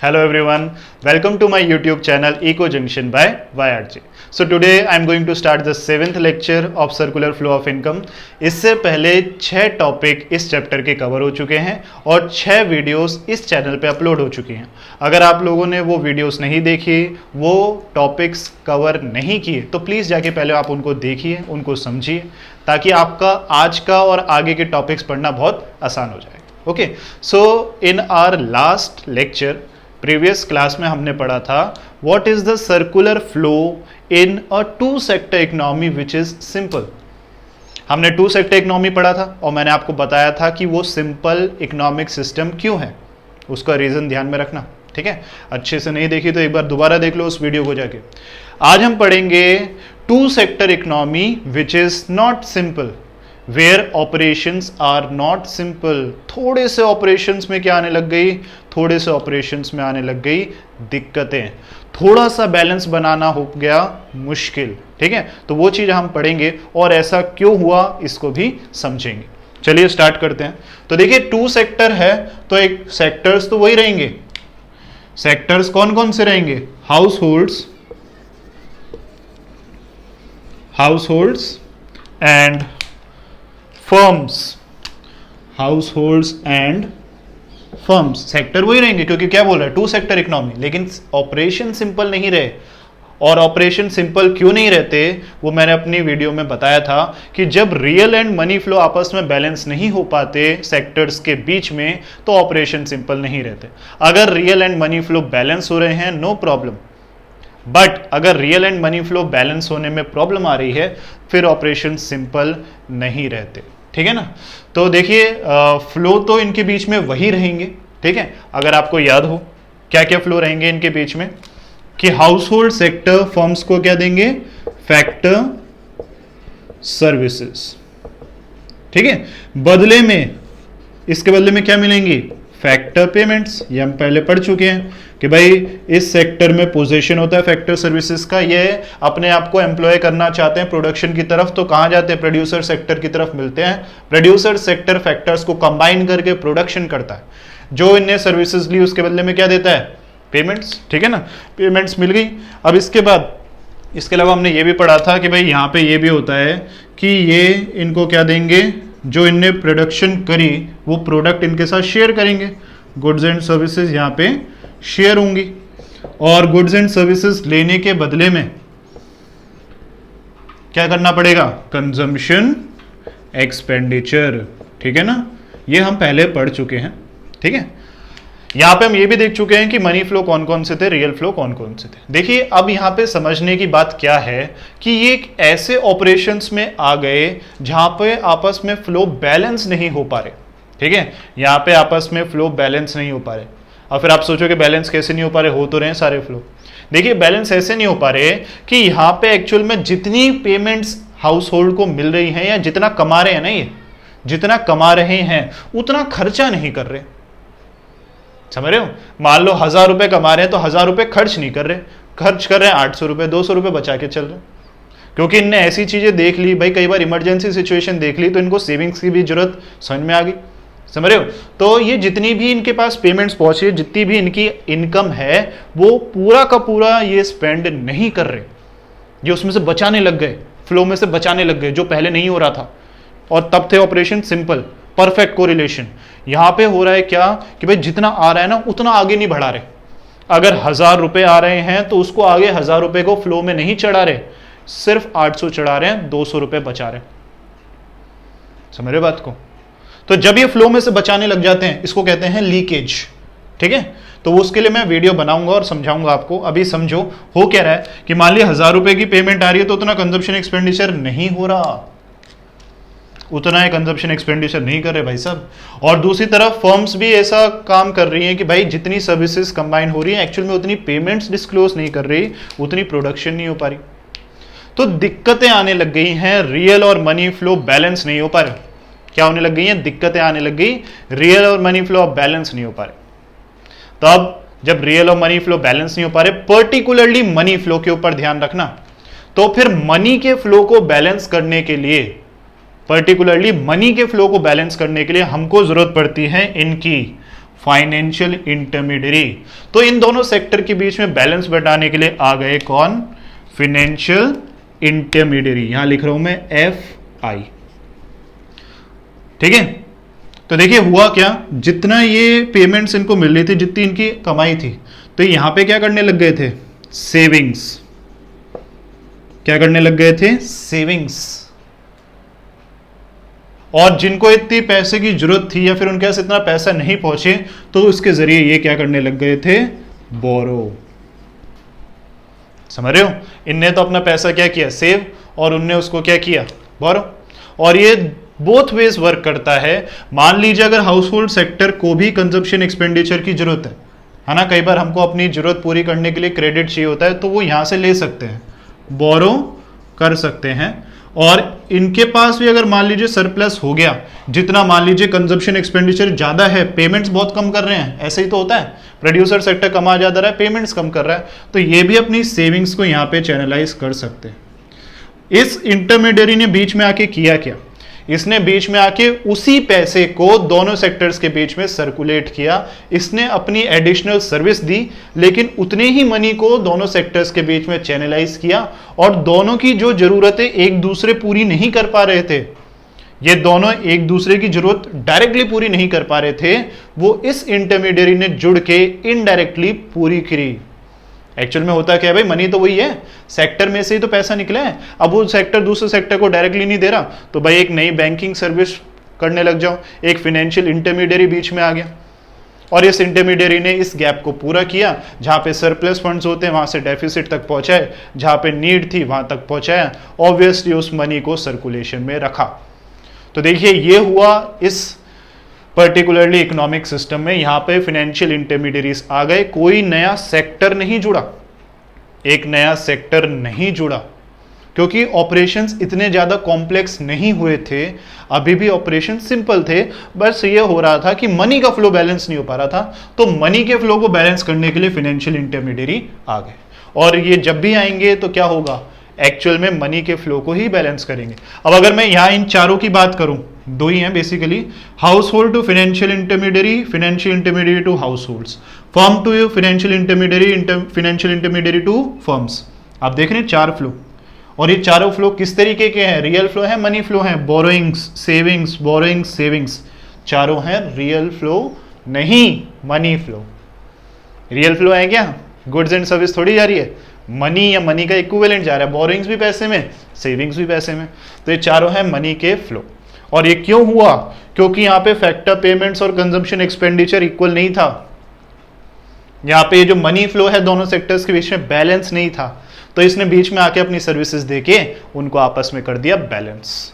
Hello everyone, welcome to my YouTube channel Eco Junction by YRG. So today I am going to start the 7th lecture of Circular Flow of Income. इससे पहले 6 topic इस chapter के cover हो चुके हैं और 6 videos इस channel पे अपलोड हो चुकी हैं. अगर आप लोगों ने वो वीडियोस नहीं देखी, वो टॉपिक्स कवर नहीं किए, तो प्लीज़ जाके पहले आप उनको देखिए, उनको समझिए, ताकि आपका आज का और आगे के टॉपिक्स पढ़ना बहुत आसान हो जाए. Okay, so in our last lecture previous class में हमने पढ़ा था what is the circular flow in a two sector economy which is simple. हमने टू सेक्टर इकोनॉमी पढ़ा था और मैंने आपको बताया था कि वो सिंपल इकोनॉमिक सिस्टम क्यों है, उसका रीजन ध्यान में रखना. ठीक है, अच्छे से नहीं देखी तो एक बार दोबारा देख लो उस वीडियो को जाके. आज हम पढ़ेंगे two sector economy which is not simple, where operations are not simple. थोड़े से ऑपरेशंस में क्या आने लग गई, थोड़े से ऑपरेशंस में आने लग गई दिक्कतें, थोड़ा सा बैलेंस बनाना हो गया मुश्किल. ठीक है, तो वो चीज हम पढ़ेंगे और ऐसा क्यों हुआ इसको भी समझेंगे. चलिए स्टार्ट करते हैं. तो देखिए टू सेक्टर है तो एक सेक्टर्स तो वही रहेंगे. सेक्टर्स कौन कौन से रहेंगे? Households and firms. Households and firms sector वही रहेंगे, क्योंकि क्या बोल रहा है, टू सेक्टर इकोनॉमी. लेकिन ऑपरेशन सिंपल नहीं रहे. और ऑपरेशन सिंपल क्यों नहीं रहते वो मैंने अपनी वीडियो में बताया था कि जब रियल एंड मनी फ्लो आपस में बैलेंस नहीं हो पाते सेक्टर्स के बीच में, तो ऑपरेशन सिंपल नहीं रहते. अगर real and money flow balance हो रहे हैं नो प्रॉब्लम, बट अगर real and money flow balance होने में प्रॉब्लम आ रही है फिर ऑपरेशन सिंपल नहीं रहते. ठीक है ना. तो देखिए फ्लो तो इनके बीच में वही रहेंगे. ठीक है, अगर आपको याद हो क्या क्या फ्लो रहेंगे इनके बीच में, कि हाउसहोल्ड सेक्टर फर्म्स को क्या देंगे, फैक्टर सर्विसेज. ठीक है, बदले में इसके बदले में क्या मिलेंगी, फैक्टर पेमेंट्स. ये हम पहले पढ़ चुके हैं कि भाई इस सेक्टर में पोजीशन होता है फैक्टर सर्विसेज का. ये अपने आप को एम्प्लॉय करना चाहते हैं प्रोडक्शन की तरफ, तो कहां जाते हैं, प्रोड्यूसर सेक्टर की तरफ मिलते हैं. प्रोड्यूसर सेक्टर फैक्टर्स को कंबाइन करके प्रोडक्शन करता है. जो इनने सर्विसेज ली उसके बदले में क्या देता है, पेमेंट्स. ठीक है ना, पेमेंट्स मिल गई. अब इसके बाद इसके अलावा हमने ये भी पढ़ा था कि भाई यहाँ पे ये भी होता है कि ये इनको क्या देंगे, जो इनने प्रोडक्शन करी वो प्रोडक्ट इनके साथ शेयर करेंगे. गुड्स एंड सर्विसेज यहाँ पे शेयर होंगी और गुड्स एंड सर्विसेज लेने के बदले में क्या करना पड़ेगा, कंजम्पशन एक्सपेंडिचर. ठीक है ना, ये हम पहले पढ़ चुके हैं. ठीक है, यहां पे हम ये भी देख चुके हैं कि मनी फ्लो कौन कौन से थे, रियल फ्लो कौन कौन से थे. देखिए अब यहां पे समझने की बात क्या है कि ये एक ऐसे ऑपरेशंस में आ गए जहां पे आपस में फ्लो बैलेंस नहीं हो पा रहे. ठीक है, यहां पे आपस में फ्लो बैलेंस नहीं हो पा रहे. और फिर आप सोचोगे बैलेंस कैसे नहीं हो पा रहे, हो तो रहे हैं सारे फ्लो. देखिए बैलेंस ऐसे नहीं हो पा रहे कि यहां पे एक्चुअल में जितनी पेमेंट्स हाउस होल्ड को मिल रही हैं या जितना कमा रहे हैं ना, ये जितना कमा रहे हैं उतना खर्चा नहीं कर रहे. समझ रहे हो, मान लो 1000 रुपए कमा रहे हैं तो 1000 रुपए खर्च नहीं कर रहे, खर्च कर रहे हैं 800 रुपए, 200 रुपए बचा के चल रहे हैं. क्योंकि इनने ऐसी चीजें देख ली, भाई कई बार इमरजेंसी सिचुएशन देख ली तो इनको सेविंग्स की भी जरूरत समझ में आ गई. समझ रहे हो, तो ये जितनी भी इनके पास पेमेंट्स पहुंचे, जितनी भी इनकी इनकम है, वो पूरा का पूरा ये स्पेंड नहीं कर रहे, ये उसमें से बचाने लग गए, फ्लो में से बचाने लग गए, जो पहले नहीं हो रहा था. और तब थे ऑपरेशन सिंपल, परफेक्ट कोरिलेशन. यहां पे हो रहा है क्या कि भाई जितना आ रहा है ना उतना आगे नहीं बढ़ा रहे. अगर 1000 रुपए आ रहे हैं तो उसको आगे 1000 रुपए को फ्लो में नहीं चढ़ा रहे, सिर्फ 800 चढ़ा रहे हैं, 200 रुपए बचा रहे. समझ रहे बात को. तो जब ये फ्लो में से बचाने लग जाते हैं इसको कहते हैं लीकेज. ठीक है, तो उसके लिए मैं वीडियो बनाऊंगा और समझाऊंगा आपको. अभी समझो हो क्या रहा है कि मान ली 1000 रुपए की पेमेंट आ रही है तो उतना कंजप्शन एक्सपेंडिचर नहीं हो रहा, उतना ही कंजप्शन एक्सपेंडिचर नहीं कर रहे भाई साहब. और दूसरी तरफ फर्म्स भी ऐसा काम कर रही हैं कि भाई जितनी सर्विसेज कंबाइन हो रही है एक्चुअल में उतनी पेमेंट्स डिस्क्लोज नहीं कर रही, उतनी प्रोडक्शन नहीं हो पा रही. तो दिक्कतें आने लग गई हैं, रियल और मनी फ्लो बैलेंस नहीं हो पा रहे. क्या होने लग गई हैं, दिक्कतें आने लग गई, रियल और मनी फ्लो बैलेंस नहीं हो पा रहे. तो अब जब रियल और मनी फ्लो बैलेंस नहीं हो पा रहे, पर्टिकुलरली मनी फ्लो के ऊपर ध्यान रखना, तो फिर मनी के फ्लो को बैलेंस करने के लिए, पर्टिकुलरली मनी के फ्लो को बैलेंस करने के लिए हमको जरूरत पड़ती है इनकी फाइनेंशियल इंटरमीडियरी। तो इन दोनों सेक्टर के बीच में बैलेंस बैठाने के लिए आ गए कौन? Financial intermediary. यहां लिख रहा हूं मैं FI। ठीक है, तो देखिए हुआ क्या, जितना ये पेमेंट्स इनको मिल रही थी, जितनी इनकी कमाई थी, तो यहां पे क्या करने लग गए थे? सेविंग्स। क्या करने लग गए थे? सेविंग्स। और जिनको इतनी पैसे की जरूरत थी या फिर उनके पास इतना पैसा नहीं पहुंचे, तो उसके जरिए ये क्या करने लग गए थे? बोरो। समझ रहे हो? इनने तो अपना पैसा क्या किया? सेव। और उनने उसको क्या किया? बोरो। और ये बोथ वेज वर्क करता है। मान लीजिए अगर हाउस होल्ड सेक्टर को भी कंजप्शन एक्सपेंडिचर की जरूरत है ना, कई बार हमको अपनी जरूरत पूरी करने के लिए क्रेडिट चाहिए होता है, तो वो यहां से ले सकते हैं, बोरो कर सकते हैं। और इनके पास भी अगर मान लीजिए सरप्लस हो गया, जितना मान लीजिए कंजप्शन एक्सपेंडिचर ज्यादा है, पेमेंट्स बहुत कम कर रहे हैं, ऐसे ही तो होता है, प्रोड्यूसर सेक्टर कमा ज्यादा रहा है, पेमेंट्स कम कर रहा है, तो ये भी अपनी सेविंग्स को यहां पे चैनलाइज कर सकते हैं। इस इंटरमीडियरी ने बीच में आके किया क्या? इसने बीच में आके उसी पैसे को दोनों सेक्टर्स के बीच में सर्कुलेट किया। इसने अपनी एडिशनल सर्विस दी, लेकिन उतने ही मनी को दोनों सेक्टर्स के बीच में चैनलाइज किया। और दोनों की जो जरूरतें एक दूसरे पूरी नहीं कर पा रहे थे, ये दोनों एक दूसरे की जरूरत डायरेक्टली पूरी नहीं कर पा रहे थे, वो इस इंटरमीडियरी ने जुड़ के इनडायरेक्टली पूरी करी। एक्चुअल में होता क्या है भाई, मनी तो वही है, सेक्टर में से ही तो पैसा निकला है। अब वो सेक्टर दूसरे सेक्टर को डायरेक्टली नहीं दे रहा, तो भाई एक नई बैंकिंग सर्विस करने लग जाओ, एक फाइनेंशियल इंटरमीडियरी बीच में आ गया। और इस इंटरमीडियरी ने इस गैप को पूरा किया, जहां पे सरप्लस फंड्स होते हैं वहां से डेफिसिट तक पहुंचाए, जहां पे नीड थी वहां तक पहुंचाया, ऑब्वियसली उस मनी को सर्कुलेशन में रखा। तो देखिए ये हुआ इस पर्टिकुलरली इकोनॉमिक सिस्टम में। यहां पे फाइनेंशियल इंटरमीडियरीज आ गए, कोई नया सेक्टर नहीं जुड़ा, एक नया सेक्टर नहीं जुड़ा, क्योंकि ऑपरेशंस इतने ज्यादा कॉम्प्लेक्स नहीं हुए थे, अभी भी ऑपरेशन सिंपल थे। बस ये हो रहा था कि मनी का फ्लो बैलेंस नहीं हो पा रहा था, तो मनी के फ्लो को बैलेंस करने के लिए फाइनेंशियल इंटरमीडियरी आ गए। और ये जब भी आएंगे तो क्या होगा? एक्चुअल में मनी के फ्लो को ही बैलेंस करेंगे। अब अगर मैं यहां इन चारों की बात करूं, दो ही हैं basically, household to financial intermediary, financial intermediary to households, firm to financial intermediary, financial intermediary to firms. आप देख रहे हैं चार फ्लो, और ये चारों फ्लो किस तरीके के हैं? रियल फ्लो है, मनी फ्लो है, बोरोइंग्स सेविंग्स, बोरोइंग्स सेविंग्स, चारों हैं रियल फ्लो, नहीं मनी फ्लो। रियल फ्लो है क्या? गुड्स एंड सर्विस थोड़ी जा रही है, मनी या मनी का इक्विवेलेंट जा रहा है, बोरोइंग्स भी पैसे में, सेविंग्स भी पैसे में, तो ये चारों हैं मनी के फ्लो। और ये क्यों हुआ? क्योंकि यहां पे फैक्टर पेमेंट्स और कंजम्पशन एक्सपेंडिचर इक्वल नहीं था। यहां पे जो मनी फ्लो है दोनों सेक्टर्स के बीच में बैलेंस नहीं था, तो इसने बीच में आके अपनी सर्विसेज देके उनको आपस में कर दिया बैलेंस,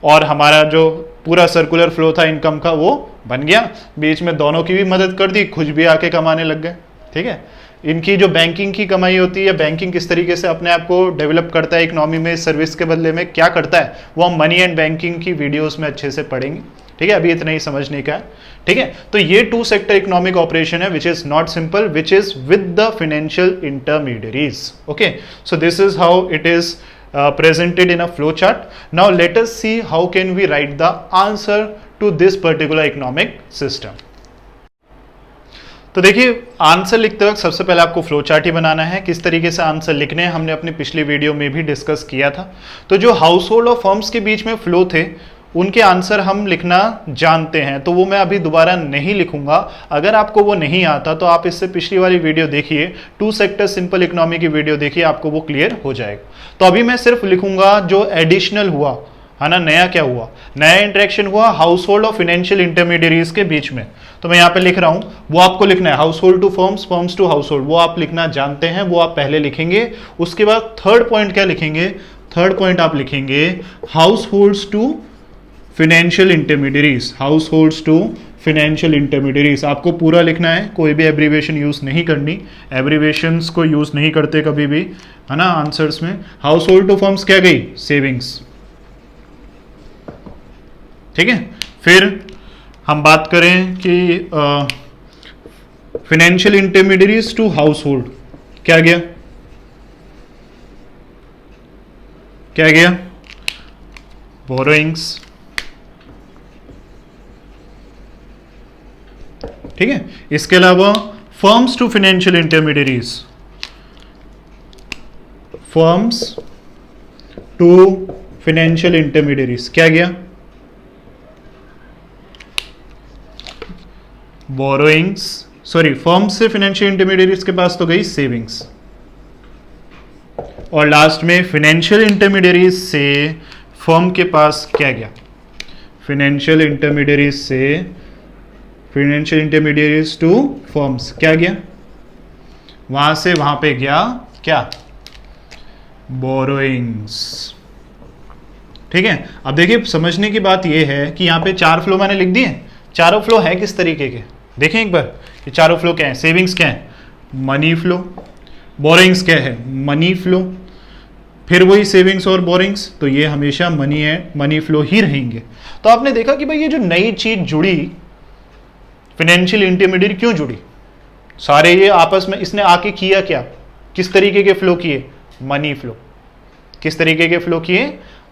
और हमारा जो पूरा सर्कुलर फ्लो था इनकम का वो बन गया। बीच में दोनों की भी मदद कर दी, खुद भी आके कमाने लग गए। ठीक है, इनकी जो बैंकिंग की कमाई होती है, बैंकिंग किस तरीके से अपने आप को डेवलप करता है इकोनॉमी में, सर्विस के बदले में क्या करता है, वो हम मनी एंड बैंकिंग की वीडियोस में अच्छे से पढ़ेंगे। ठीक है, अभी इतना ही समझने का है। ठीक है, तो ये टू सेक्टर इकोनॉमिक ऑपरेशन है विच is not simple, which is with the financial intermediaries. Okay, so this is how it is presented in a flow chart. Now let us see how can we write the answer to this particular economic system. तो देखिए answer लिखते वक्त सबसे पहले आपको flow chart ही बनाना है। किस तरीके से आंसर लिखने हैं हमने अपनी पिछली वीडियो में भी डिस्कस किया था। तो जो हाउस होल्ड और फर्म्स के बीच में फ्लो थे उनके आंसर हम लिखना जानते हैं, तो वो मैं अभी दोबारा नहीं लिखूंगा। अगर आपको वो नहीं आता तो आप इससे पिछली वाली वीडियो देखिए, टू सेक्टर सिंपल इकोनॉमी की वीडियो देखिए, आपको वो क्लियर हो जाएगा। तो अभी मैं सिर्फ लिखूंगा जो एडिशनल हुआ है ना, नया क्या हुआ, नया इंटरेक्शन हुआ हाउस होल्ड और फाइनेंशियल इंटरमीडियरीज के बीच में। तो मैं यहाँ पे लिख रहा हूं, वो आपको लिखना है household to firms, firms to household, वो आप लिखना जानते हैं, वो आप पहले लिखेंगे। उसके बाद थर्ड पॉइंट क्या लिखेंगे? थर्ड पॉइंट आप लिखेंगे households to financial intermediaries, households to financial intermediaries. आपको पूरा लिखना है, कोई भी एब्रीवेशन यूज नहीं करनी, एब्रीवेशंस को यूज नहीं करते कभी भी, है ना आंसर्स में। हाउस होल्ड टू फर्म्स क्या गई? सेविंग्स। ठीक है, फिर हम बात करें कि financial intermediaries to household क्या गया? क्या गया? बोरोइंग्स। ठीक है। इसके अलावा firms to financial intermediaries, firms to financial intermediaries क्या गया? बोरोइंग्स, सॉरी फर्म्स से फाइनेंशियल इंटरमीडियरीज के पास तो गई सेविंग्स, और लास्ट में फाइनेंशियल इंटरमीडियरीज से फर्म के पास क्या गया? फाइनेंशियल इंटरमीडियरीज से फाइनेंशियल इंटरमीडियरीज टू फर्म्स क्या गया? वहां से वहां पे गया क्या? बोरोइंग्स। ठीक है। अब देखिए समझने की बात यह है कि यहां पे 4 फ्लो मैंने लिख दिए। चारों फ्लो है किस तरीके के, देखें एक बार कि चारों फ्लो क्या है। सेविंग्स क्या है? Money flow. बोरिंग्स क्या है? Money flow. फिर वही सेविंग्स और बोरिंग्स, तो ये हमेशा मनी फ्लो ही रहेंगे। तो आपने देखा कि भाई ये जो नई चीज जुड़ी, फाइनेंशियल इंटरमीडिएट क्यों जुड़ी? सारे ये आपस में इसने आके किया क्या? किस तरीके के फ्लो किए? Money flow. किस तरीके के फ्लो किए?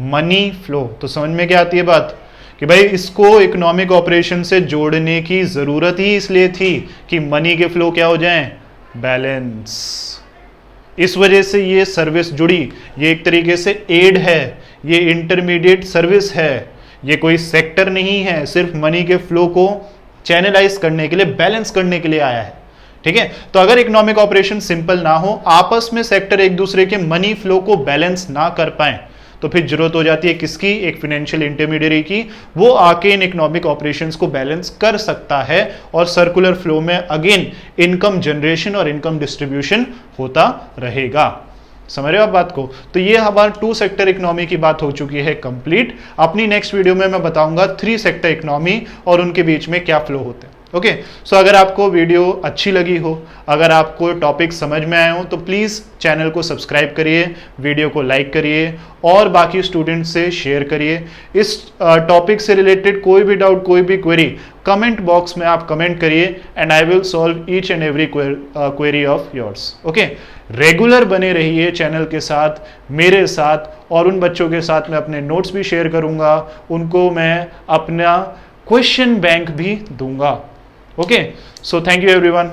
Money flow. तो समझ में क्या आती है बात कि भाई इसको इकोनॉमिक ऑपरेशन से जोड़ने की जरूरत ही इसलिए थी कि मनी के फ्लो क्या हो जाएं? बैलेंस। इस वजह से ये सर्विस जुड़ी। ये एक तरीके से एड है, ये इंटरमीडिएट सर्विस है, ये कोई सेक्टर नहीं है, सिर्फ मनी के फ्लो को चैनलाइज करने के लिए, बैलेंस करने के लिए आया है। ठीक है। तो अगर इकोनॉमिक ऑपरेशन सिंपल ना हो, आपस में सेक्टर एक दूसरे के मनी फ्लो को बैलेंस ना कर पाए, तो फिर जरूरत हो जाती है किसकी? एक फाइनेंशियल इंटरमीडियरी की। वो आके इन इकोनॉमिक ऑपरेशंस को बैलेंस कर सकता है और सर्कुलर फ्लो में अगेन इनकम जनरेशन और इनकम डिस्ट्रीब्यूशन होता रहेगा। समझ रहे हो आप बात को? तो ये हमारा 2 सेक्टर इकोनॉमी की बात हो चुकी है कंप्लीट। अपनी नेक्स्ट वीडियो में मैं बताऊंगा 3 सेक्टर इकोनॉमी और उनके बीच में क्या फ्लो होते हैं। ओके। सो अगर आपको वीडियो अच्छी लगी हो, अगर आपको टॉपिक समझ में आए हो, तो प्लीज़ चैनल को सब्सक्राइब करिए, वीडियो को लाइक करिए और बाकी स्टूडेंट्स से शेयर करिए। इस टॉपिक से रिलेटेड कोई भी डाउट, कोई भी क्वेरी कमेंट बॉक्स में आप कमेंट करिए and I will solve each and every query of yours. Okay. Regular बने रहिए चैनल के साथ, मेरे साथ, और उन बच्चों के साथ मैं अपने नोट्स भी शेयर करूंगा, उनको मैं अपना क्वेश्चन बैंक भी दूंगा। Okay, so thank you everyone.